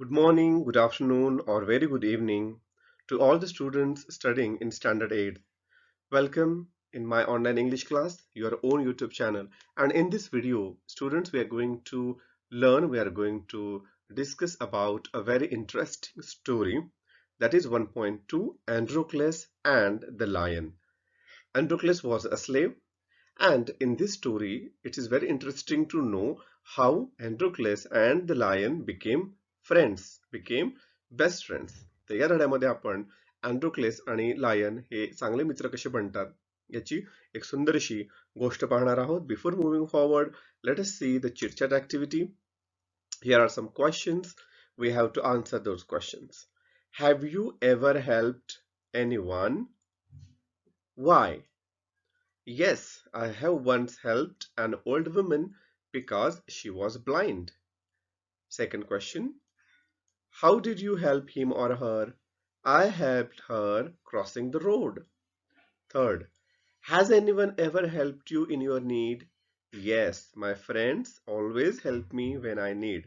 Good morning, good afternoon, or very good evening to all the students studying in Standard 8. Welcome in my online English class, your own YouTube channel. And in this video, students, we are going to discuss about a very interesting story, that is 1.2, Androcles and the Lion. Androcles was a slave, and in this story, it is very interesting to know how Androcles and the lion became best friends. तर या धड्यामध्ये आपण अँड्रोक्लेस आणि lion हे चांगले मित्र कसे बनतात याची एक सुंदरशी गोष्ट पाहणार आहोत. Before moving forward, let us see the chit chat activity. Here are some questions. We have to answer those questions. Have you ever helped anyone? Why? Yes, I have once helped an old woman because she was blind. Second question. How did you help him or her? I helped her crossing the road. Third. Has anyone ever helped you in your need? Yes, my friends always help me when I need.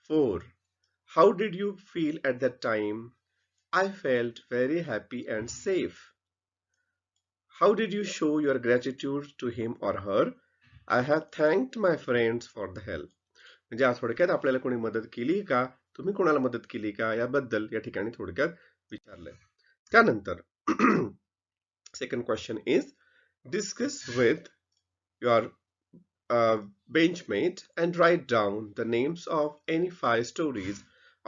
4. How did you feel at that time? I felt very happy and safe. How did you show your gratitude to him or her? I have thanked my friends for the help. म्हणजे आज थोडक्यात आपल्याला कोणी मदत केली का, तुम्ही कोणाला मदत केली का याबद्दल या ठिकाणी थोडक्यात विचारलंय. त्यानंतर second question is discuss with your benchmate and write down the names of any 5 stories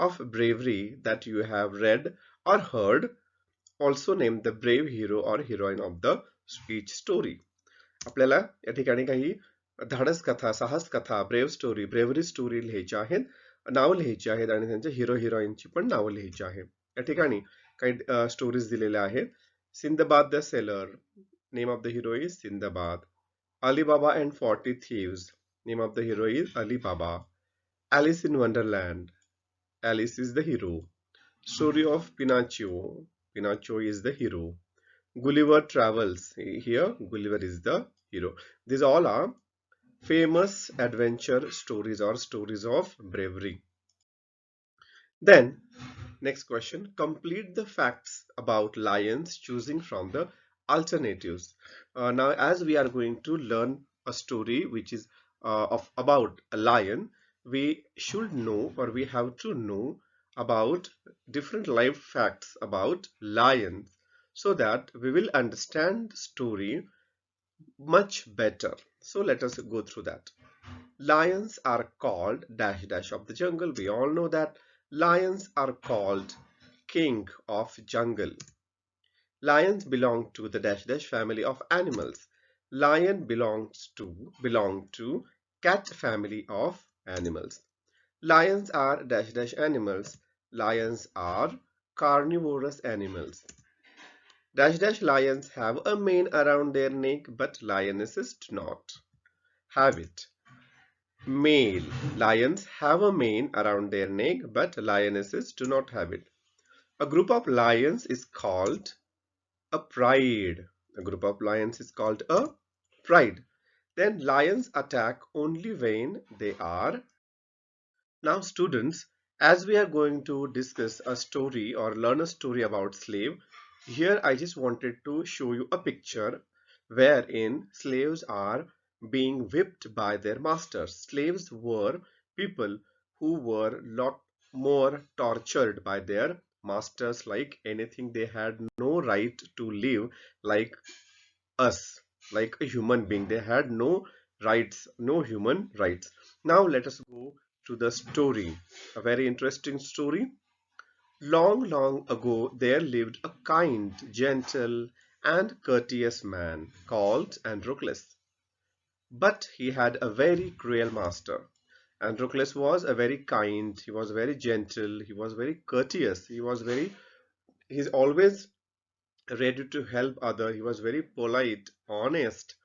of bravery that you have read or heard. Also name the brave hero or heroine of the each story. आपल्याला या ठिकाणी काही धाडस कथा, साहस कथा, ब्रेव्हरी story लिहायची आहेत, नावं लिहायची आहेत आणि त्यांच्या हिरो हिरोईनची पण नावं लिहायची आहेत. या ठिकाणी काही स्टोरीज दिलेल्या आहेत. Sinbad the seller, name of the hero is Sinbad. Alibaba and 40 thieves, name of the hero is Alibaba. Alice in Wonderland, Alice is the hero. Story of Pinocchio, Pinocchio is the hero. Gulliver Travels, here Gulliver is the hero. These all are famous adventure stories or stories of bravery. Then, next question, complete the facts about lions choosing from the alternatives. Now, as we are going to learn a story which is about a lion, we should know or we have to know about different life facts about lions so that we will understand the story much better. So let us go through that. Lions are called dash dash of the jungle. We all know that lions are called king of jungle. Lions belong to the dash dash family of animals. Lion belong to cat family of animals. Lions are dash dash animals. Lions are carnivorous animals. Dash dash lions have a mane around their neck, but lionesses do not have it. Male lions have a mane around their neck, but lionesses do not have it. A group of lions is called a pride. A group of lions is called a pride. Then lions attack only when they are. Now students, as we are going to discuss a story or learn a story about slave, here I just wanted to show you a picture wherein slaves are being whipped by their masters. Slaves were people who were lot more tortured by their masters like anything. They had no right to live like us, like a human being. They had no rights, no human rights. Now let us go to the story, a very interesting story. Long, long ago, there lived a kind, gentle, and courteous man called Androcles. But he had a very cruel master. Androcles was a very kind, he was very gentle, he was very courteous, he's always ready to help others, he was very polite, honest,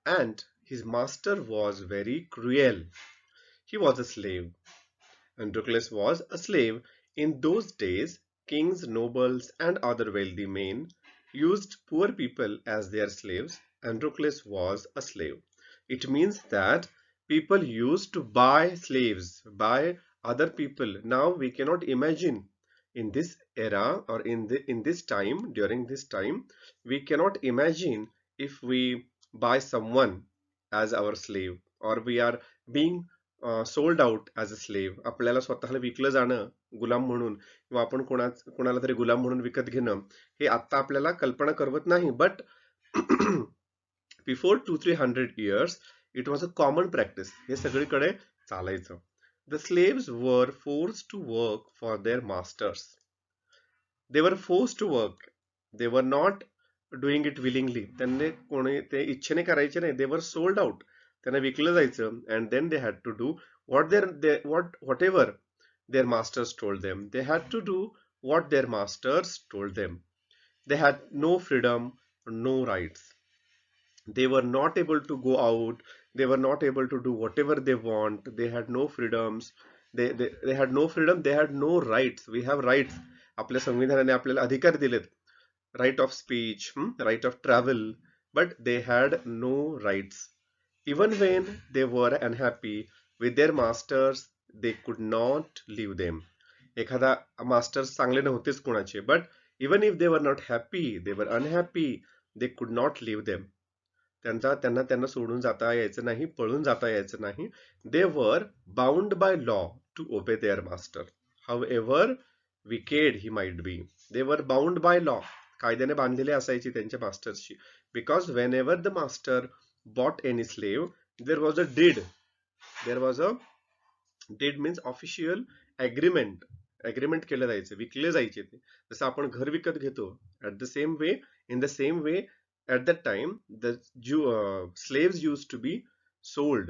and his master was very cruel. He was a slave. Androcles was a slave. In those days, kings, nobles, and other wealthy men used poor people as their slaves. Androcles was a slave. It means that people used to buy slaves, buy other people. Now we cannot imagine in this era, or in this time, during this time, we cannot imagine if we buy someone as our slave, or we are being sold out as a slave. आपल्याला स्वतःला विकलं जाणं गुलाम म्हणून, किंवा आपण कोणाला तरी गुलाम म्हणून विकत घेणं, हे आता आपल्याला कल्पना करवत नाही. But before 200-300 years it was a common practice. हे सगळीकडे चालायचं. The slaves were forced to work for their masters. They were forced to work. They were not doing it willingly. त्यांनी कोणी ते इच्छेने करायचे नाही. They were sold out. त्यांना विकलं जायचं, and then they had to do whatever their masters told them. They had to do what their masters told them. They had no freedom, no rights. They were not able to go out. They were not able to do whatever they want. They had no freedoms. They had no freedom. They had no rights. We have rights. आपल्या संविधानाने आपल्याला अधिकार दिलेत. Right of speech, right of travel, but they had no rights. Even when they were unhappy with their masters, they could not leave them. एखादा masters चांगले नव्हतेच कोणाचे, but even if they were not happy, they were unhappy, they could not leave them. त्यांना सोडून जाता यायचं नाही, पळून जाता यायचं नाही. They were bound by law to obey their master, however wicked he might be. They were bound by law. कायद्याने बांधलेले असायची त्यांच्या मास्टर्सशी. Because whenever the master bought any slave, there was a deed. There was a deed means official agreement. Agreement केलं जायचं, विकले जायचे ते. जसं आपण घर विकत घेतो. At the same way, in the same way, at that time, the slaves used to be sold.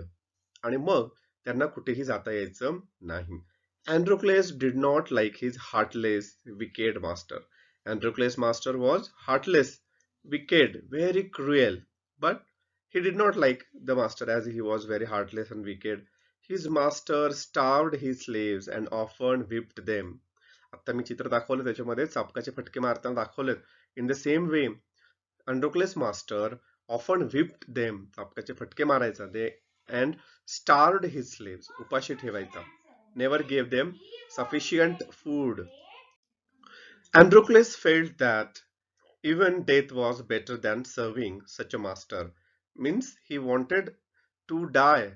आणि मग त्यांना कुठेही जाता यायचं नाही. Androcles did not like his heartless, wicked master. Androcles' master was heartless, wicked, very cruel. But he did not like the master as he was very heartless and wicked. His master starved his slaves and often whipped them. आता मी चित्र दाखवलं त्याच्यामध्ये चापकाचे फटके मारताना दाखवलेत. In the same way, Androcles' master often whipped them. चापकाचे फटके मारायचा. And starved his slaves. उपाशी ठेवायचा. Never gave them sufficient food. Androcles felt that even death was better than serving such a master. Means he wanted to die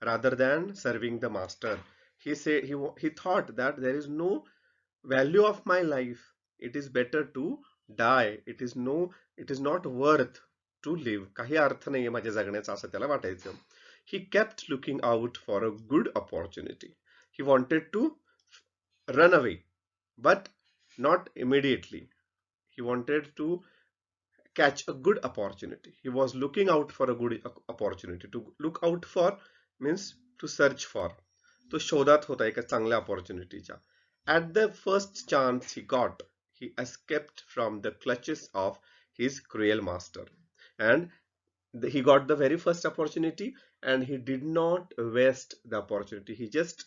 rather than serving the master. He said he thought that there is no value of my life. It is better to die. It is not worth to live. काही अर्थ नाहीये माझ्या जगण्याचा असं त्याला वाटायचं. He kept looking out for a good opportunity. He wanted to run away, but not immediately. He wanted to catch a good opportunity. He was looking out for a good opportunity. To look out for means to search for. तो शोधात होता एका चांगल्या opportunityच्या. At the first chance he got, he escaped from the clutches of his cruel master. And he got the very first opportunity, and he did not waste the opportunity. He just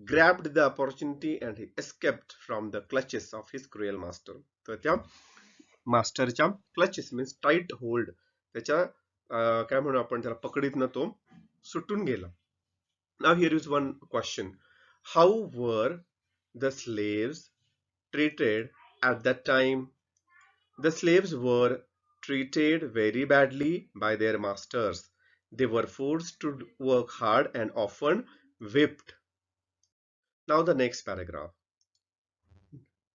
grabbed the opportunity and he escaped from the clutches of his cruel master. तर त्या मास्टरच्या clutches means tight hold, त्याच्या काय म्हणू आपण त्याला, पकडीतनं तो सुटून गेला. Now here is one question. How were the slaves treated at that time? The slaves were treated very badly by their masters. They were forced to work hard and often whipped. Now the next paragraph.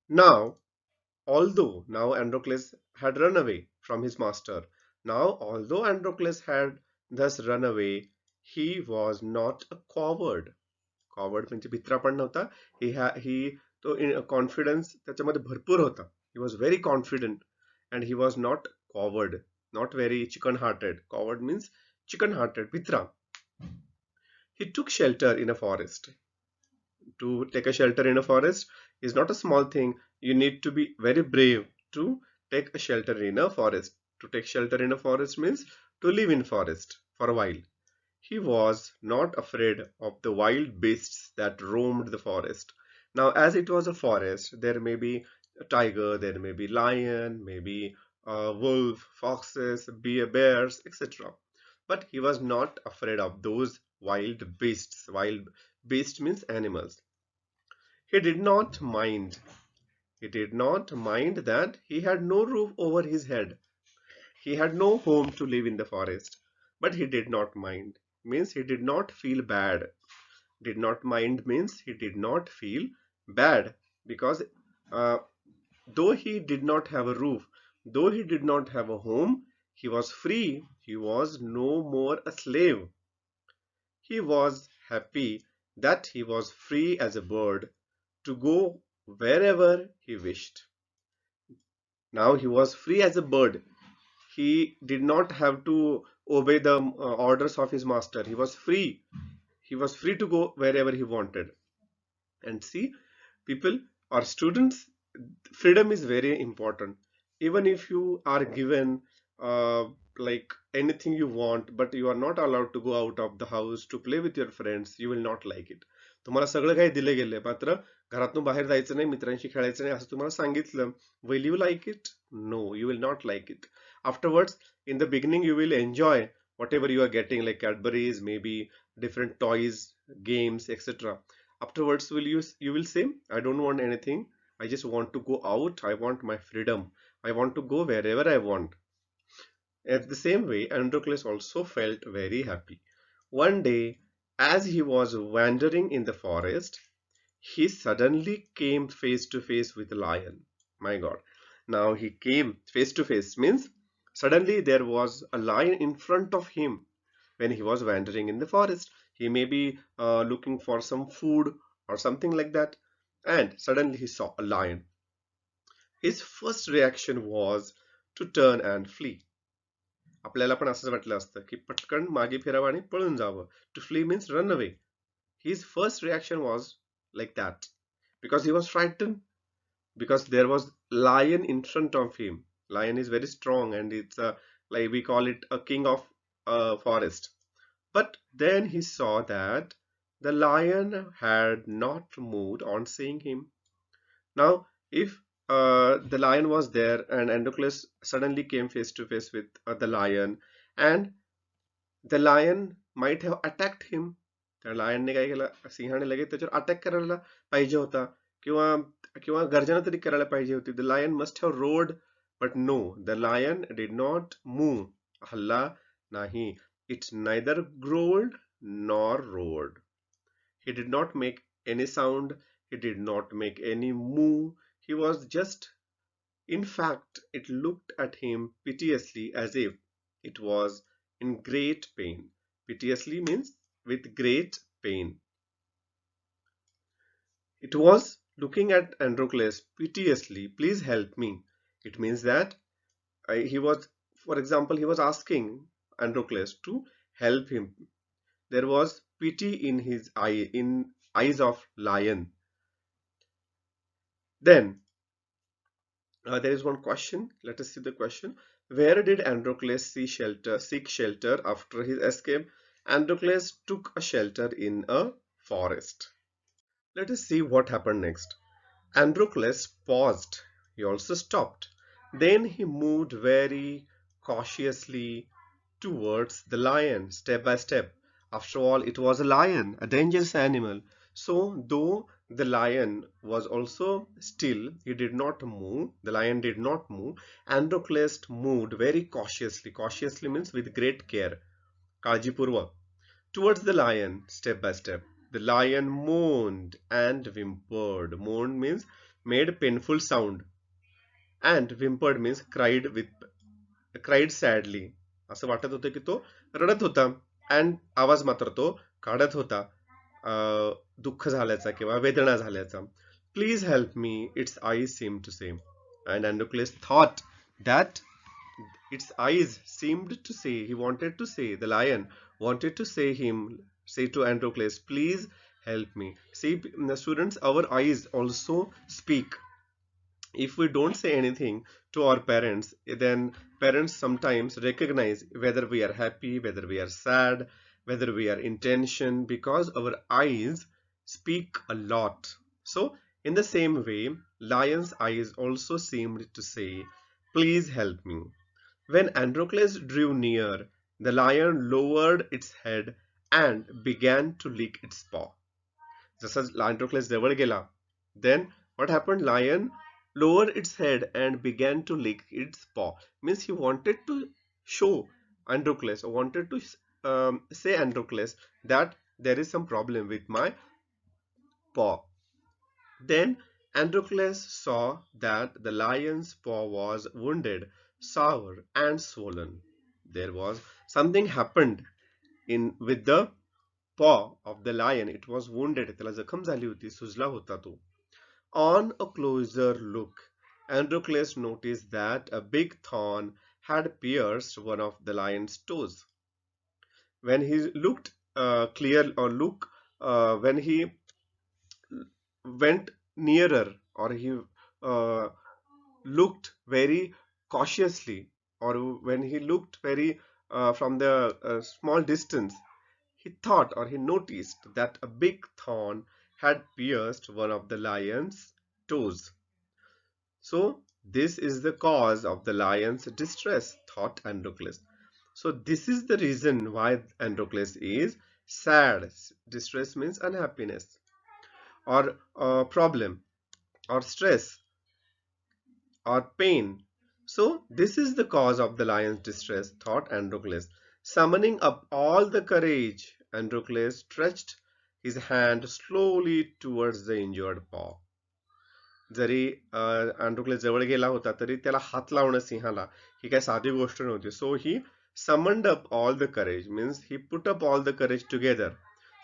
Now Androcles had run away from his master. Now, although Androcles had thus run away, he was not a coward. Coward म्हणजे भित्रा पण नव्हता. He तो confidence त्याच्यामध्ये भरपूर होता. He was very confident and he was not coward, not very chicken-hearted. Coward means chicken-hearted, भित्रा. He took shelter in a forest. To take a shelter in a forest is not a small thing. You need to be very brave to take a shelter in a forest. To take shelter in a forest means to live in forest for a while. He was not afraid of the wild beasts that roamed the forest. Now, as it was a forest, there may be a tiger, there may be lion, maybe a wolf, foxes, bears, etc. But he was not afraid of those wild beasts. Wild beast means animals. He did not mind. He did not mind that he had no roof over his head. He had no home to live in the forest. But he did not mind. Means he did not feel bad. Did not mind means he did not feel bad because uh, though he did not have a roof, though he did not have a home, he was free. He was no more a slave. He was happy that he was free as a bird to go wherever he wished. Now he was free as a bird. He did not have to obey the orders of his master. He was free. He was free to go wherever he wanted. And see, people or students, freedom is very important. Even if you are given uh, like anything you want, but you are not allowed to go out of the house to play with your friends, you will not like it. तुम्हाला सगळं काही दिले गेले मात्र घरातून बाहेर जायचं नाही, मित्रांशी खेळायचं नाही असं तुम्हाला सांगितलं. Will you like it? No, you will not like it. Afterwards, in the beginning, you will enjoy whatever you are getting, like Cadbury's, maybe different toys, games, etc. Afterwards, you will say, I don't want anything. I just want to go out. I want my freedom. I want to go wherever I want. At the same way, Androcles also felt very happy. One day, as he was wandering in the forest, he suddenly came face to face with a lion. My God. Now he came face to face means suddenly there was a lion in front of him when he was wandering in the forest. He may be looking for some food or something like that. And suddenly he saw a lion. His first reaction was to turn and flee. आपल्याला पण असंच वाटलं असतं की पटकन मागे फिरावं आणि पळून जावं. To flee means run away. His first reaction was like that because he was frightened because there was lion in front of him. Lion is very strong and it's like we call it a king of forest. But then he saw that the lion had not moved on seeing him. Now, if the lion was there and Androcles suddenly came face to face with the lion, and the lion might have attacked him. त्या लायनने काय केलं सिंहाने लगेच त्याच्यावर attack करायला पाहिजे होता किंवा किंवा गर्जना तरी करायला पाहिजे होती. The lion must have roared, but no, the lion did not move. हल्ला नाही. It neither growled nor roared. He did not make any sound. He did not make any move. He was just, in fact, it looked at him piteously as if it was in great pain. Piteously means with great pain. It was looking at Androcles piteously, please help me. It means that he was, for example, he was asking Androcles to help him. There was pity in his eye, in eyes of lion. Then there is one question. Let us see the question. Where did Androcles seek shelter after his escape? Androcles took a shelter in a forest. Let us see what happened next. Androcles paused. He also stopped. Then he moved very cautiously towards the lion, step by step. After all, it was a lion, a dangerous animal. So, though the lion was also still, he did not move, the lion did not move, Androcles moved very cautiously. Cautiously means with great care, काळजीपूर्वक, towards the lion, step by step. The lion moaned and whimpered. Moaned means made painful sound, and whimpered means cried sadly. असं वाटत होतं की तो रडत होता and आवाज मात्र तो काढत होता दुःख झाल्याचा किंवा वेदना झाल्याचा. Please help me, it's eyes seemed to say. And Androcles thought that its eyes seemed to say, he wanted to say, the lion wanted to say to Androcles, please help me. See, students, our eyes also speak. If we don't say anything to our parents, then parents sometimes recognize whether we are happy, whether we are sad, whether we are in tension, because our eyes speak a lot. So in the same way, lion's eyes also seemed to say, please help me. When Androcles drew near, the lion lowered its head and began to lick its paw. जसा Androcles जवळ गेला Then what happened? Lion lowered its head and began to lick its paw. Means he wanted to show Androcles, or wanted to say Androcles that there is some problem with my paw. Then Androcles saw that the lion's paw was wounded, sour, and swollen. There was something happened in with the paw of the lion. It was wounded. त्याला जखम झाली होती, सुजला होता तो. On a closer look, Androcles noticed that a big thorn had pierced one of the lion's toes. When he looked clear or look when he went nearer, or he uh, looked very cautiously, or when he looked very from the small distance, he thought, or he noticed, that a big thorn had pierced one of the lion's toes. So this is the cause of the lion's distress, thought Androcles. So this is the reason why Androcles is sad. Distress means unhappiness, or problem, or stress, or pain. So this is the cause of the lion's distress, thought Androcles. Summoning up all the courage, Androcles stretched his hand slowly towards the injured paw. जरी अँड्रोक्लेस जवळ गेला होता तरी त्याला हात लावणं सिंहाला ही काही साधी गोष्ट नव्हती. So he summoned up all the courage, means he put up all the courage together.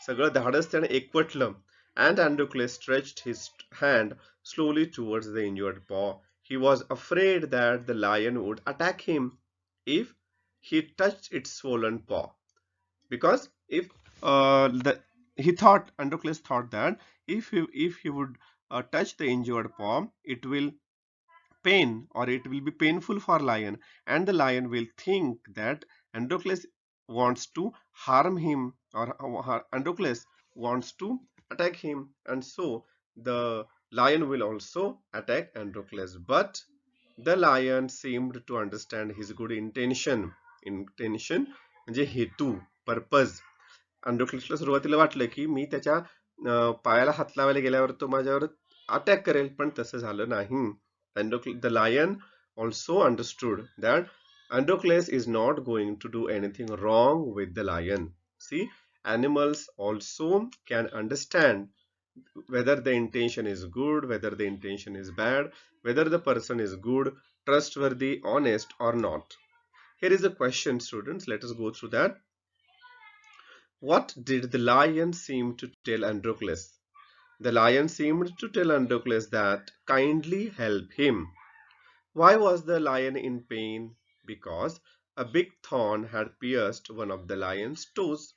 सगळं धाडस त्याने एकवटलं. And Androcles stretched his hand slowly towards the injured paw. He was afraid that the lion would attack him if he touched its swollen paw. Because if Androcles thought that if he would touch the injured paw, it will pain, or it will be painful for lion, and the lion will think that Androcles wants to harm him, or Androcles wants to attack him, and so the lion will also attack Androcles. But the lion seemed to understand his good intention म्हणजे हेतू, purpose. अँड्रोक्लिसला सुरुवातीला वाटलं की मी त्याच्या पायाला हात लावायला गेल्यावर तो माझ्यावर अटॅक करेल, पण तसं झालं नाही. The lion also understood that Androcles is not going to do anything wrong with the lion. See, animals also can understand whether the intention is good, whether the intention is bad, whether the person is good, trustworthy, honest, or not. Here is a question, students. Let us go through that. What did the lion seem to tell Androcles? The lion seemed to tell Androcles that kindly help him. Why was the lion in pain? Because a big thorn had pierced one of the lion's toes.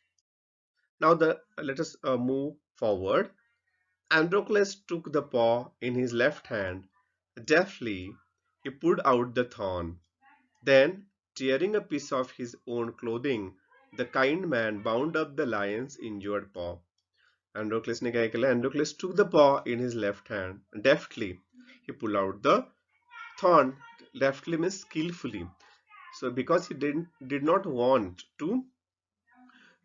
Now let us move forward. Androcles took the paw in his left hand. Deftly, he pulled out the thorn. Then, tearing a piece of his own clothing, the kind man bound up the lion's injured paw. Androcles ने क्या किया? Androcles took the paw in his left hand. Deftly, he pulled out the thorn. Deftly means skillfully. So, because he did not want to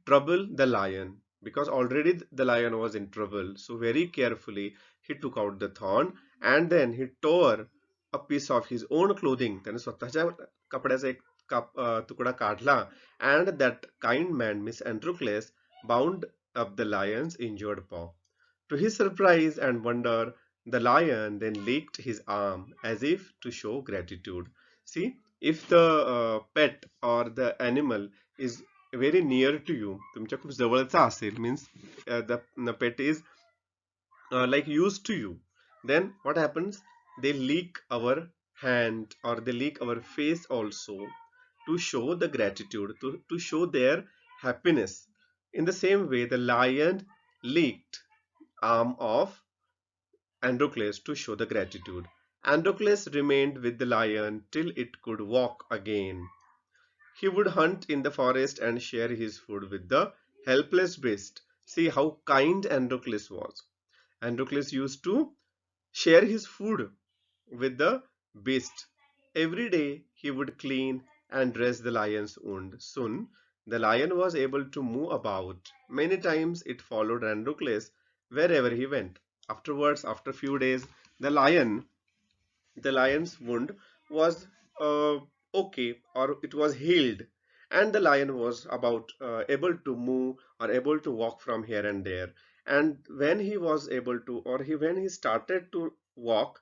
trouble the lion, because already the lion was in trouble, so very carefully he took out the thorn, and then he tore a piece of his own clothing. त्याने स्वतःच्या कपड्याचा एक तुकडा काढला, and that kind man, Miss Androcles, bound up the lion's injured paw. To his surprise and wonder, the lion then licked his arm as if to show gratitude. See, if the pet or the animal is very near to you, तुमच्या खूप जवळचा असेल, means the pet is like used to you, then what happens? They lick our hand, or they lick our face also, to show the gratitude, to show their happiness. In the same way, the lion licked arm of Androcles to show the gratitude. Androcles remained with the lion till it could walk again. He would hunt in the forest and share his food with the helpless beast. See how kind Androcles was. Androcles used to share his food with the beast. Every day he would clean and dress the lion's wound. Soon the lion was able to move about. Many times it followed Androcles wherever he went. Afterwards, after few days, the lion's wound was uh, okay, or it was healed, and the lion was about able to move or able to walk from here and there. And when he was able to, or when he started to walk,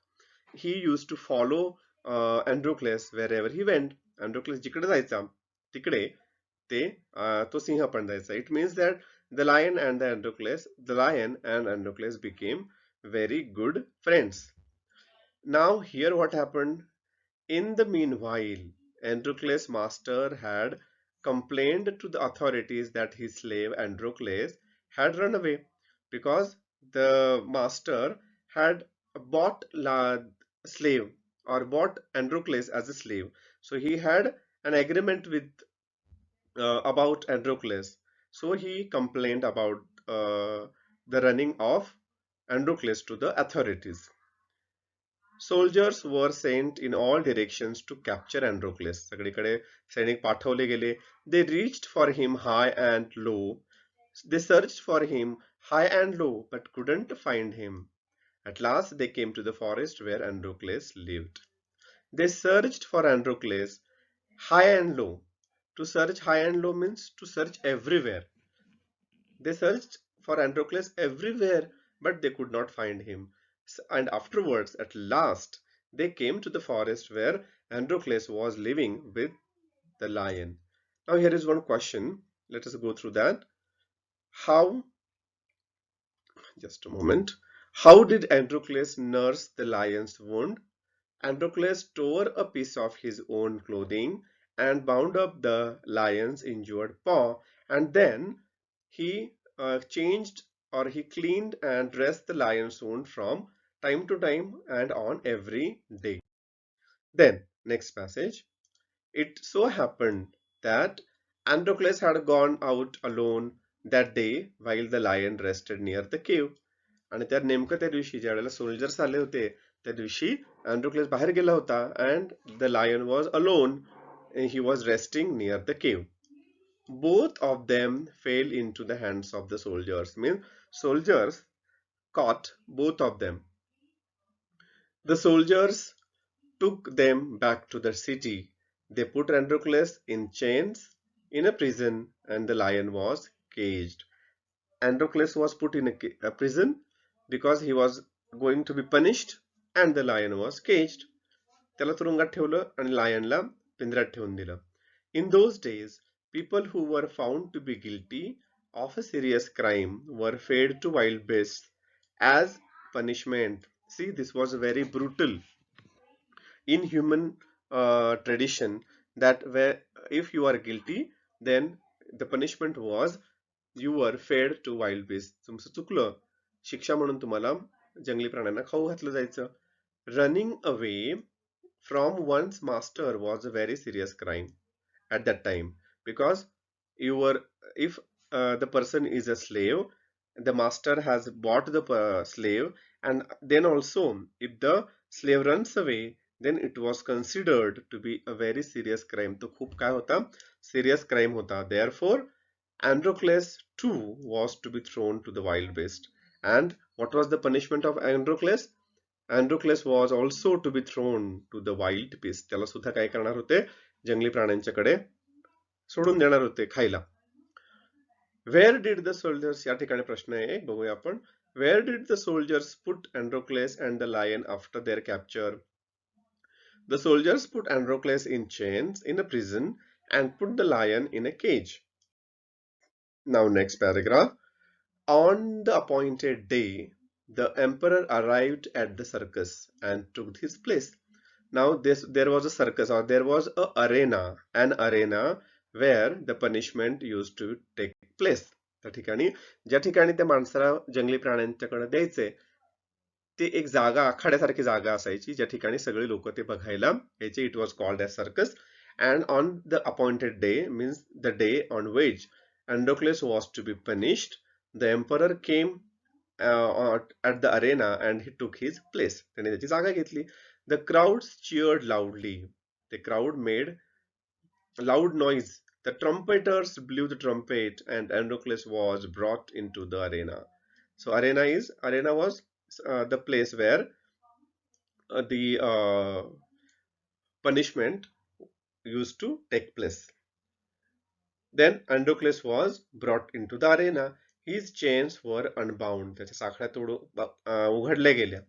he used to follow Androcles wherever he went. Androcles जिकडे जायचा तिकडे ते तो सिंह पण जायचा. It means that the lion and Androcles became very good friends. Now here what happened. In the meanwhile, Androcles' master had complained to the authorities that his slave Androcles had run away, because the master had bought la slave, or bought Androcles as a slave. So he had an agreement with about Androcles. So he complained about the running of Androcles to the authorities. Soldiers were sent in all directions to capture Androcles. सगळीकडे सैनिक पाठवले गेले. They reached for him high and low. They searched for him high and low, but couldn't find him. At last they came to the forest where Androcles lived. They searched for Androcles high and low. To search high and low means to search everywhere. They searched for Androcles everywhere, but they could not find him. And afterwards, at last, they came to the forest where Androcles was living with the lion. Now, here is one question. Let us go through that. How, just a moment, how did Androcles nurse the lion's wound? Androcles tore a piece of his own clothing and bound up the lion's injured paw, and then he changed, or he cleaned and dressed the lion's wound from time to time and on every day. Then, next passage. It so happened that Androcles had gone out alone that day while the lion rested near the cave. आणि त्या नेमकं त्या दिवशी ज्या वेळेला soldiers आले होते त्या दिवशी अँड्रोक्लेस बाहेर गेला होता, and the lion was alone and he was resting near the cave. Both of them fell into the hands of the soldiers. Means soldiers caught both of them. The soldiers took them back to the city. They put Androcles in chains in a prison, and the lion was caged. Androcles was put in a prison because he was going to be punished, and the lion was caged. त्याला तुरुंगात ठेवलं आणि लायनला पिंजऱ्यात ठेवून दिलं. In those days, people who were found to be guilty of a serious crime were fed to wild beasts as punishment. See, this was very brutal, inhuman tradition, that where if you are guilty, then the punishment was you were fed to wild beasts. तुमचं चुकलं, शिक्षा म्हणून तुम्हाला जंगली प्राण्यांना खाऊ घातलं जायचं. Running away from one's master was a very serious crime at that time, because you were if the person is a slave, the master has bought the slave, and then also if the slave runs away, then it was considered to be a very serious crime. तो खूप काय होता, serious crime होता. Therefore Androcles too was to be thrown to the wild beast. And what was the punishment of Androcles? Androcles was also to be thrown to the wild beast. त्याला सुद्धा काय करणार होते, जंगली प्राण्यांच्याकडे सोडून देणार होते खायला. Where did the soldiers, या ठिकाणी प्रश्न आहे एक, बघूया आपण. Where did the soldiers put Androcles and the lion after their capture? The soldiers put Androcles in chains in a prison and put the lion in a cage. Now next paragraph. On the appointed day, the emperor arrived at the circus and took his place. Now there was a circus, or there was an arena where the punishment used to take place. त्या ठिकाणी ज्या ठिकाणी त्या माणसाला जंगली प्राण्यांच्याकडे द्यायचे ते एक जागा, आखाड्यासारखी जागा असायची ज्या ठिकाणी सगळे लोक ते बघायला यायचे. It was called as circus. And on the appointed day, means the day on which Androcles was to be punished, the emperor came at the arena and he took his place. त्याने त्याची जागा घेतली. The crowds cheered loudly. The crowd made loud noise. The trumpeters blew the trumpet and Androcles was brought into the arena. So arena was the place where the punishment used to take place. Then Androcles was brought into the arena. His chains were unbound. त्याच्या साखळ्या उघडल्या गेल्या.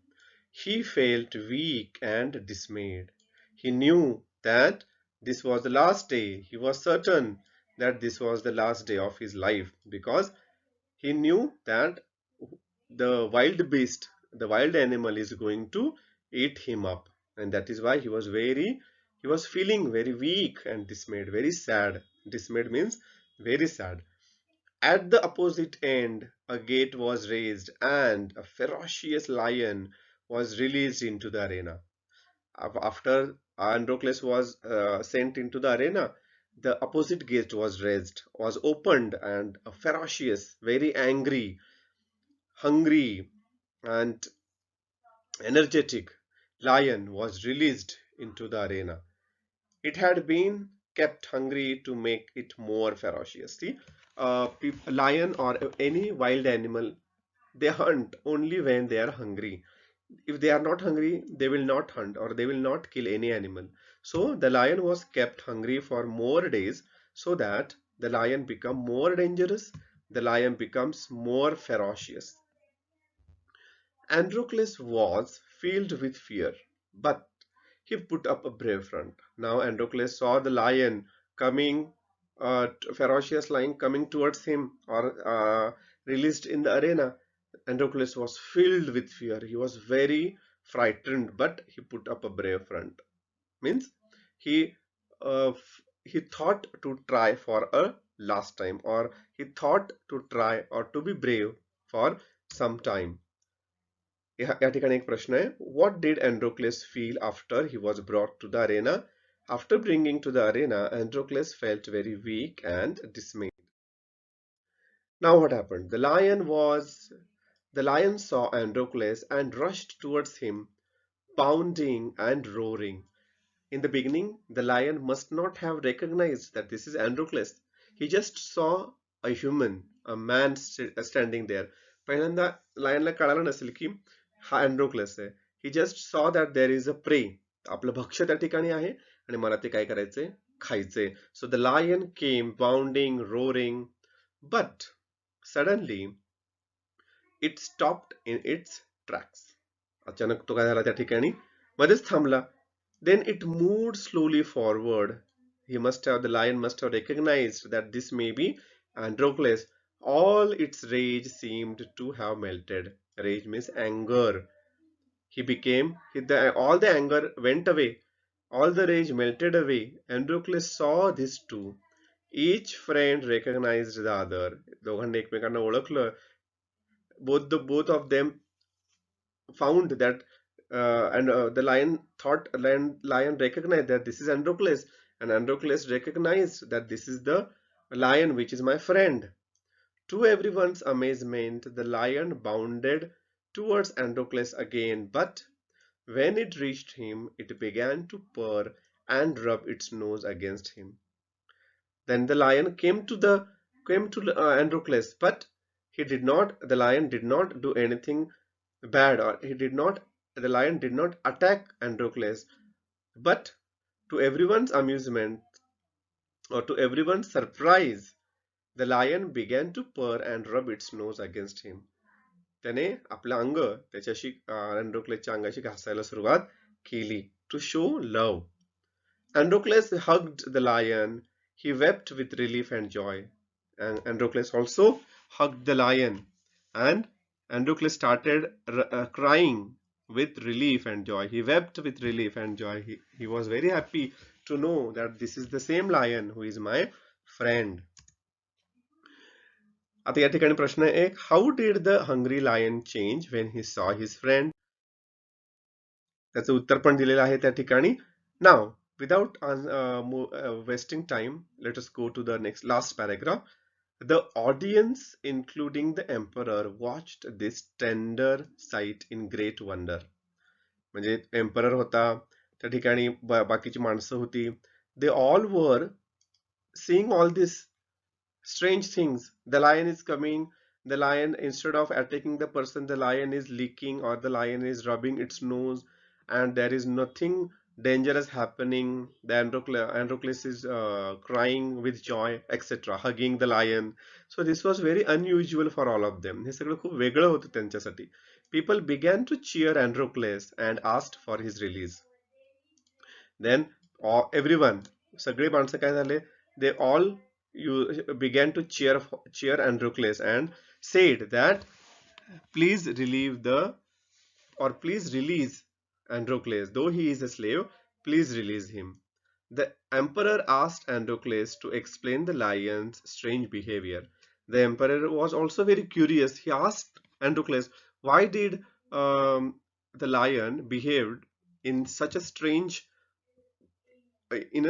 He felt weak and dismayed. He knew that this was the last day. He was certain that this was the last day of his life because he knew that the wild beast, the wild animal is going to eat him up. And that is why he was feeling very weak and dismayed, very sad. Dismayed means very sad. At the opposite end, a gate was raised and a ferocious lion was released into the arena. After Androcles was sent into the arena, the opposite gate was raised, was opened, and a ferocious, very angry, hungry, and energetic lion was released into the arena. It had been kept hungry to make it more ferocious. See, a lion or any wild animal, they hunt only when they are hungry. If they are not hungry, they will not hunt or they will not kill any animal. So the lion was kept hungry for more days so that the lion become more dangerous, the lion becomes more ferocious. Androcles was filled with fear, but he put up a brave front. Now Androcles saw the lion coming, ferocious lion coming towards him or released in the arena. Androcles was filled with fear. He was very frightened, but he put up a brave front. Means he he thought to try for a last time, or he thought to try or to be brave for some time. या ठिकाणी एक प्रश्न आहे. What did Androcles feel after he was brought to the arena? After bringing to the arena, Androcles felt very weak and dismayed. Now what happened? The lion saw Androcles and rushed towards him, pounding and roaring. In the beginning, the lion must not have recognized that this is Androcles. He just saw a human, a man standing there. पहिल्यांदा लायनला कळालं नसेल की हा अँड्रोक्लस आहे. He just saw that there is a prey. आपलं भक्ष्य त्या ठिकाणी आहे आणि मला ते काय करायचंय? खायचंय. So the lion came bounding, roaring, but suddenly it stopped in its tracks. अचानक तो काय झाला त्या ठिकाणी? मध्येच थांबला. Then it moved slowly forward. The lion must have recognized that this may be Androcles. All its rage seemed to have melted. Rage means anger. All the anger went away. All the rage melted away. Androcles saw this too. Each friend recognized the other. दोघांनी एकमेकांना ओळखलं. Both of them found that and the lion recognized that this is Androcles, and Androcles recognized that this is the lion which is my friend. To everyone's amazement, the lion bounded towards Androcles again, but when it reached him, it began to purr and rub its nose against him. Then the lion came to Androcles, but the lion did not do anything bad, or the lion did not attack Androcles, but to everyone's amusement or to everyone's surprise, the lion began to purr and rub its nose against him. त्याने आपलं अंग त्याच्याशी अँड्रोक्लेसच्या अंगाशी घासायला सुरुवात केली to show love. Androcles hugged the lion. He wept with relief and joy. And Androcles also hugged the lion. And Androcles started crying with relief and joy. He wept with relief and joy. He was very happy to know that this is the same lion who is my friend. आता या ठिकाणी प्रश्न एक, how did the hungry lion change when he saw his friend? त्याचं उत्तर पण दिलेलं आहे त्या ठिकाणी. Now, without wasting time, let us go to the last paragraph. The audience, including the emperor, watched this tender sight in great wonder. म्हणजे emperor होता, त्या ठिकाणी बाकीची माणसं होती. They all were seeing all this strange things. The lion is coming The lion, instead of attacking the person, the lion is licking or the lion is rubbing its nose, and there is nothing dangerous happening. The Androcles is crying with joy, etc., hugging the lion. So this was very unusual for all of them. हे सगळं खूप वेगळं होतं त्यांच्यासाठी. People began to cheer Androcles and asked for his release. Then everyone, सगळे माणसं काय झाले? They all began to cheer Androcles and said that please relieve the or please release Androcles. Though he is a slave, please release him. The emperor asked Androcles to explain the lion's strange behavior. The emperor was also very curious. He asked Androcles, why did the lion behaved in such a strange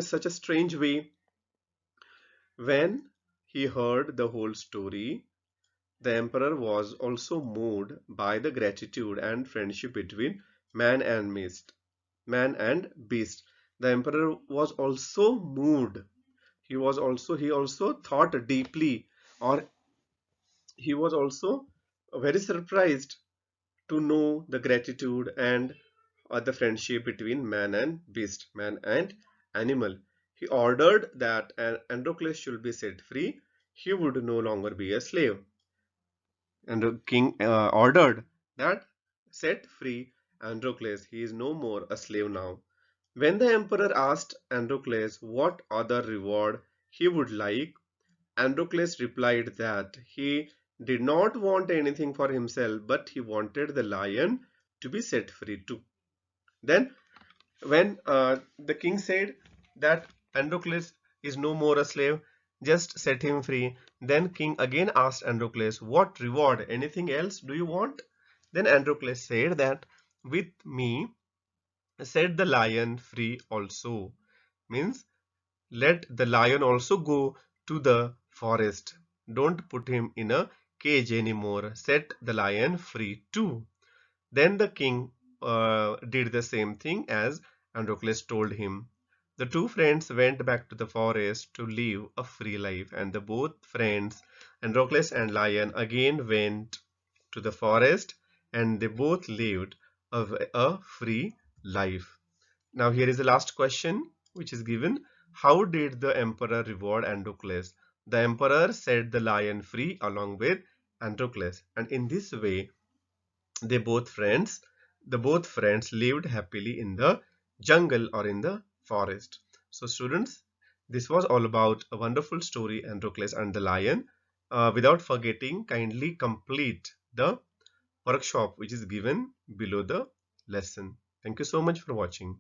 such a strange way? When he heard the whole story, the emperor was also moved by the gratitude and friendship between man and beast. The emperor was also moved. He also thought deeply, or he was also very surprised to know the gratitude and the friendship between man and beast, man and animal. He ordered that Androcles should be set free. He would no longer be a slave. And the king ordered that set free Androcles. He is no more a slave now. When the emperor asked Androcles what other reward he would like, Androcles replied that he did not want anything for himself, but he wanted the lion to be set free too. Then, when the king said that Androcles is no more a slave, just set him free. Then king again asked Androcles, what reward? Anything else do you want? Then Androcles said that with me set the lion free also. Means let the lion also go to the forest. Don't put him in a cage anymore. Set the lion free too. Then the king did the same thing as Androcles told him. The two friends went back to the forest to live a free life, and the both friends, Androcles and Lion, again went to the forest, and they both lived a free life. Now here is the last question which is given. How did the emperor reward Androcles? The emperor set the lion free along with Androcles, and in this way they both friends the both friends lived happily in the jungle or in the forest. So students, this was all about a wonderful story, Androcles and the lion. Without forgetting, kindly complete the workshop which is given below the lesson. Thank you so much for watching.